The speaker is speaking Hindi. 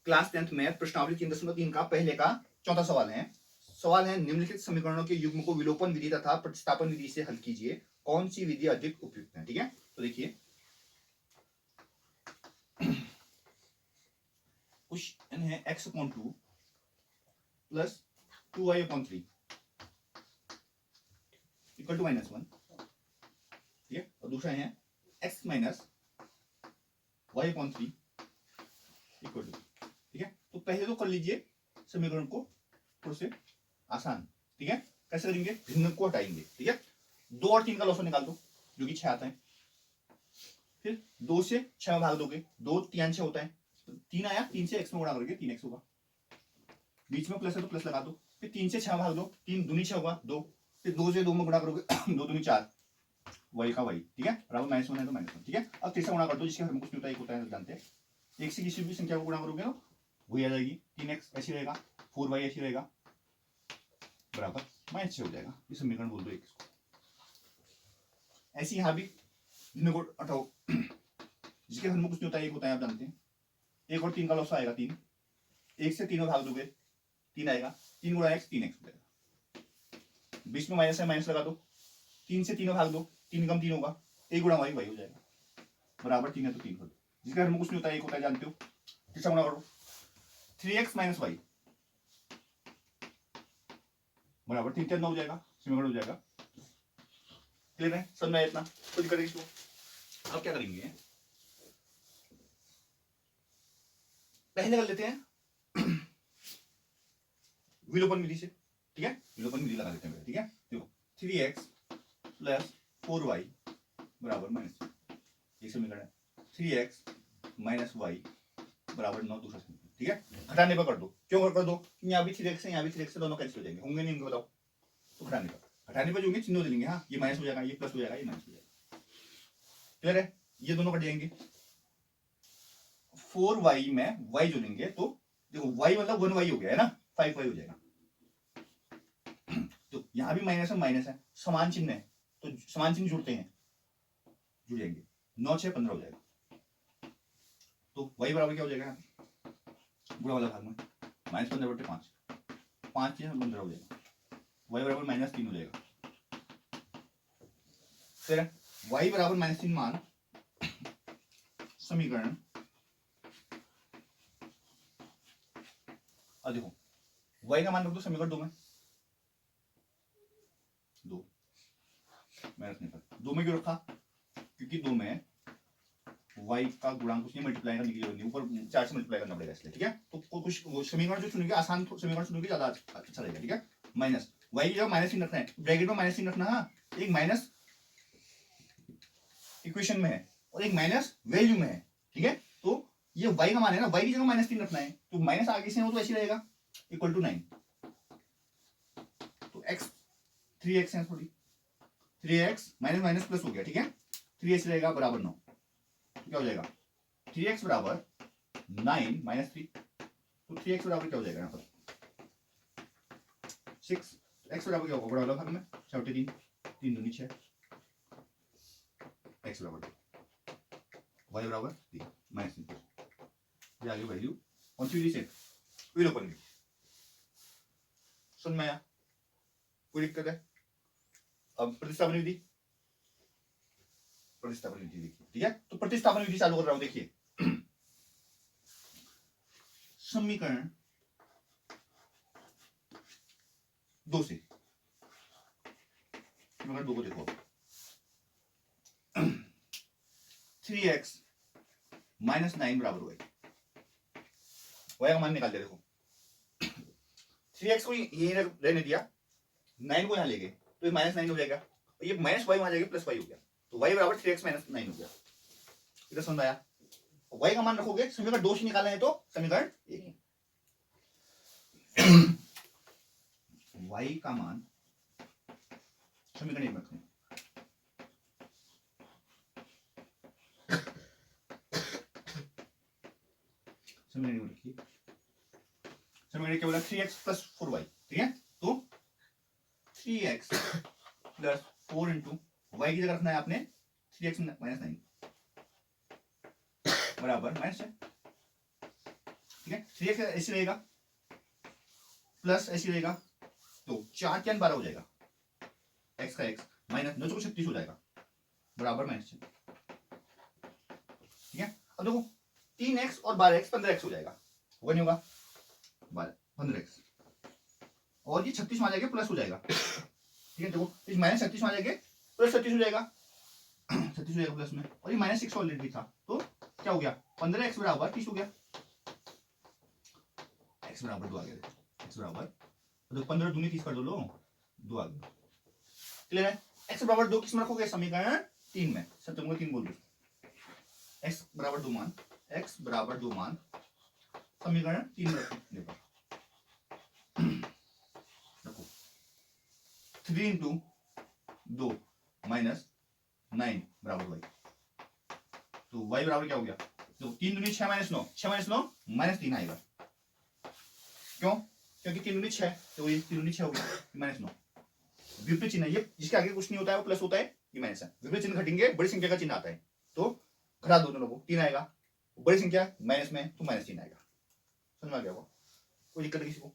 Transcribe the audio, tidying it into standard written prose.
क्लास 10th में प्रश्नावली 3.3 का पहले का चौथा सवाल है। सवाल है निम्नलिखित समीकरणों के युग्म को विलोपन विधि तथा प्रतिस्थापन विधि से हल कीजिए, कौन सी विधि अधिक उपयुक्त है। ठीक है, तो देखिए क्वेश्चन है x/2 plus 2y/3 equal to -1। ठीक है, और दूसरा है x minus y/3 equal to. ठीक है, तो पहले तो कर लीजिए समीकरण को थोड़े से आसान। ठीक है, कैसे करेंगे, भिन्न को हटाएंगे। ठीक है, 2 और 3 का लॉस निकाल दो जो कि 6 आता है। फिर 2 से 6 में भाग दोगे, 2 3 6 होता है, तो 3 आया, 3 से x में गुणा करोगे 3x होगा, बीच में प्लस है तो प्लस लगा दो। फिर 3 से 6 भाग दो, 3 दूनी 6 होगा 2, फिर 2 से 2 में गुणा करोगे 2 दूनी 4, y का y। ठीक है, बराबर -1 है तो -1। ठीक है, अब 3 से गुणा कर दो, जिसके हर में कुछ नहीं होता है, एक होता है, तो जानते हैं। एक से किसी भी संख्या को गुणा करोगे तो वही आ जाएगी, 3x ऐसी रहेगा, 4y ऐसी रहेगा, बराबर -6 हो जाएगा। ये समीकरण बोल दो एक। ऐसी यहां भी भिन्न को हटाओ, जिसके हर में कुछ नहीं होता है, एक होता है, आप जानते हैं। 1 और 3 का लॉस आएगा 3, 1 से 3 में भाग दोगे 3 आएगा, 3 गुणा x 3x हो जाएगा, बीच में माइनस है, माइनस लगा दो, 3 से 3 में भाग दो, 3 कम 3 होगा, 1 गुणा y हो जाएगा, बराबर 3 है तो 3 कर दो, जिसके हर में कुछ नहीं होता है, एक होता है, जानते हो। किसका गुणा करो, 3x माइनस y बराबर 3 3 हो जाएगा, समीकरण हो जाएगा। क्लियर है, समझ में आया इतना, तो दिक्कत है इसको। अब क्या करेंगे, पहले कर लेते हैं विलोपन विधि से। ठीक है, विलोपन विधि लगा लेते हैं। ठीक है, देखो 3x प्लस 4y बराबर -3, ये समीकरण है। 3x माइनस y बराबर 9, दूसरा समीकरण। ठीक है, घटाने पर कर दो, क्यों कर दो, यहाँ भी 3x है, यहाँ भी 3x है, दोनों कैंसिल हो जाएंगे, होंगे नहीं होंगे बताओ, तो घटाने पर जो होंगे चिन्ह दे देंगे। हाँ, ये माइनस हो जाएगा, ये प्लस हो जाएगा, ये माइनस हो जाएगा। क्लियर है, ये दोनों कट जाएंगे। 4y में y जोड़ेंगे तो देखो y मतलब 1y हो गया है ना, 5y हो जाएगा। तो यहां भी माइनस है, समान चिन्ह है, तो समान चिन्ह जुड़ते हैं, जुड़ जाएंगे, 9 6 15 हो जाएगा। तो y बराबर क्या हो जाएगा, बुरा वाला भाग में -15/5, 5 3 15 हो जाएगा, y बराबर -3 हो जाएगा। फिर y बराबर -3 मान समीकरण, अब देखो y का मान रख दो समीकरण 2 में, 2 मैं रखने पर 2 में क्यों रखा, क्योंकि 2 में y का गुणांक कुछ नहीं, मल्टीप्लाई करने की जरूरत नहीं, ऊपर 4 से मल्टीप्लाई करना पड़ेगा इसलिए। ठीक है, तो कुछ समीकरण जो चुनेंगे आसान समीकरण चुनेंगे ज्यादा अच्छा रहेगा। ठीक है, माइनस y की जगह -3 रखना है, ब्रैकेट में -3 रखना। हाँ, एक माइनस इक्वेशन में है और एक माइनस वैल्यू में है। ठीक है, तो ये y का मान है ना, y की जगह -3 रखना है, तो माइनस आगे से हो तो ऐसे रहेगा, इक्वल टू 9, तो x 3x है, थोड़ी 3x माइनस माइनस प्लस हो गया। ठीक है, 3x रहेगा बराबर 9, तो क्या हो जाएगा, 3x बराबर 9 माइनस 3, तो 3x बराबर क्या हो जाएगा यहाँ पर 6, x बराबर क्या होगा, बड़ा वाला भाग में 6 3 3 दूनी 6, x बराबर 2, y बराबर 3 -3, ये आ गई वैल्यू। कौन सी विधि से, विलोपन विधि। समझ में आया, कोई दिक्कत है। अब प्रतिस्थापन विधि, प्रतिस्थापन विधि देखिए। ठीक है, तो प्रतिस्थापन विधि चालू कर रहा हूं, देखिए समीकरण 2 से, समीकरण 2 को देखो, 3x माइनस 9 बराबर y, y का मान निकाल दिया। देखो 3x को ये रहने दिया, 9 को यहाँ ले गए, तो ये -9 हो जाएगा, ये माइनस y वहां जाएगा, प्लस y हो गया, तो y बराबर 3x माइनस 9 हो गया। इधर समझ आया, y का मान रखोगे, समीकरण 2 से निकालना है तो समीकरण 1 y का मान समीकरण 1 में रखें, समीकरण 1 में रखिए, समीकरण क्या बोला, 3x प्लस 4y। ठीक है, तो 3x प्लस 4 इंटू y की जगह रखना है आपने 3x माइनस 9 बराबर -6। ठीक है, 3x ऐसे रहेगा प्लस ऐसे रहेगा, तो 4 क्या 12 हो जाएगा, x का x माइनस 9 चौको 36 हो जाएगा बराबर माइनस। ठीक है, अब देखो 3x और 12x 15x हो जाएगा, होगा नहीं होगा, 15x और ये 36 में आ जाएगा प्लस हो जाएगा। ठीक है, देखो इस माइनस 36 में आ जाएगा प्लस 36 हो जाएगा, 36 हो जाएगा प्लस में, और ये माइनस 6 ऑलरेडी था, तो क्या हो गया 15x बराबर 30 हो गया, x बराबर 2 आ गया, x बराबर तो 15 दूनी 30 कर दो, लो 2 आ गया। क्लियर है, x बराबर 2 किस में रखोगे, समीकरण 3 में, सब तुमको 3 बोल दो, x बराबर 2 मान, x बराबर 2 मान समीकरण 3 में रखो, 3 इंटू 2 माइनस 9 बराबर y, तो y बराबर क्या हो गया, तो 3 दूनी 6 माइनस 9, 6 माइनस 9 माइनस 3 आएगा, क्यों, क्योंकि 3 दूनी 6, तो ये 3 दूनी 6 हो गया माइनस 9, विपरीत चिन्ह, ये जिसके आगे कुछ नहीं होता है वो प्लस होता है, ये माइनस है, विपरीत चिन्ह घटेंगे बड़ी संख्या का चिन्ह आता है, तो घटा दो दोनों को, 3 आएगा, बड़ी संख्या माइनस में तो माइनस 3 आएगा, समझ में आ गया, कोई दिक्कत किसी को।